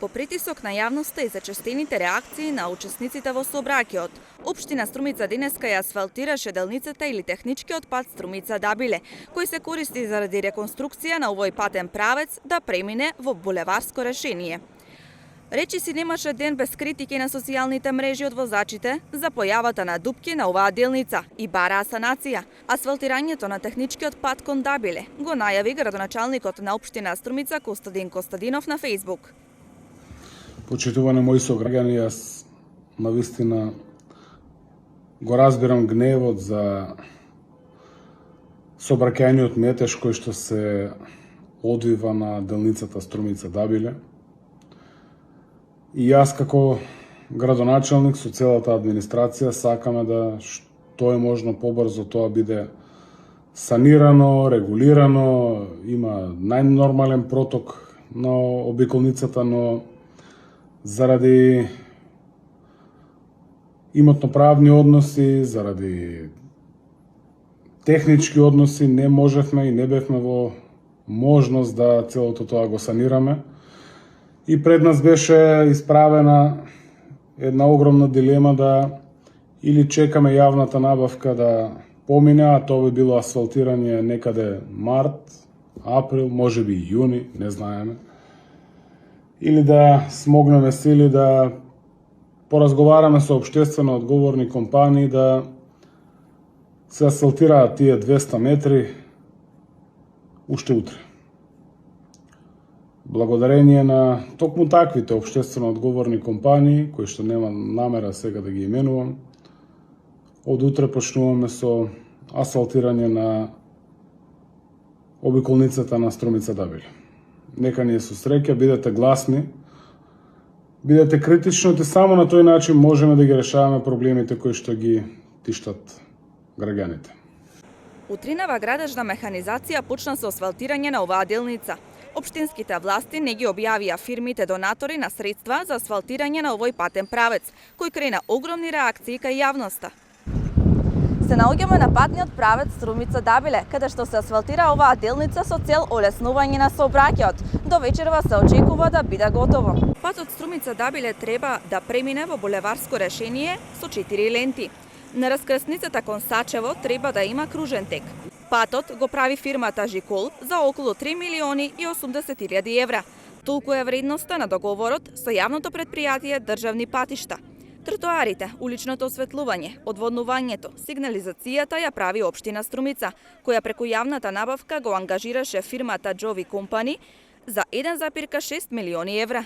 По притисок на јавноста и зачестените реакции на учесниците во сообраќајот, општина Струмица денеска ја асфалтираше делницата или техничкиот пат Струмица-Дабиле, кој се користи заради реконструкција на овој патен правец да премине во булеварско решение. Речи си немаше ден без критики на социјалните мрежи од возачите за појавата на дупки на оваа делница и бараа санација. Асфалтирањето на техничкиот пат кон Дабиле го најави градоначалникот на општина Струмица Костадин Костадинов на Фејсбук. Почитувани мои сограѓани, јас навистина го разбирам гневот за сообраќајниот метеж кој што се одвива на делницата Струмица-Дабиле. И јас како градоначалник со целата администрација сакаме да што е можно побрзо тоа биде санирано, регулирано, има најнормален проток на обиколницата, но заради имотно-правни односи, заради технички односи не можевме и не бевме во можност да целото тоа го санираме. И пред нас беше исправена една огромна дилема да или чекаме јавната набавка да помине, а тоа би било асфалтирање некаде март, април, можеби и јуни, не знаеме. Или да смогнеме сили да поразговараме со општествено одговорни компании да се асфалтираат тие 200 метри уште утре. Благодарение на токму таквите општествено одговорни компании, кои што нема намера сега да ги именувам, од утре почнуваме со асфалтирање на обиколницата на Струмица-Дабиле. Нека ни е со среќа, бидете гласни, бидете критични, и само на тој начин можеме да ги решаваме проблемите кои што ги тиштат граѓаните. Утринава градежна механизација почна со асфалтирање на оваа делница. Општинските власти не ги објавија фирмите донатори на средства за асфалтирање на овој патен правец, кој крена огромни реакции кај јавноста. Се наоѓаме на патниот правец Струмица-Дабиле, каде што се асфалтира оваа делница со цел олеснување на сообраќајот. До вечерва се очекува да биде готово. Патот Струмица-Дабиле треба да премине во булеварско решение со 4 ленти. На раскрсницата кон Сачево треба да има кружен тек. Патот го прави фирмата Жикол за околу 3.080.000 евра. Толку е вредноста на договорот со јавното претпријатие Државни патишта. Тротоарите, уличното осветлување, одводнувањето, сигнализацијата ја прави општина Струмица, која преку јавната набавка го ангажираше фирмата Джови Компани за 1,6 милиони евра.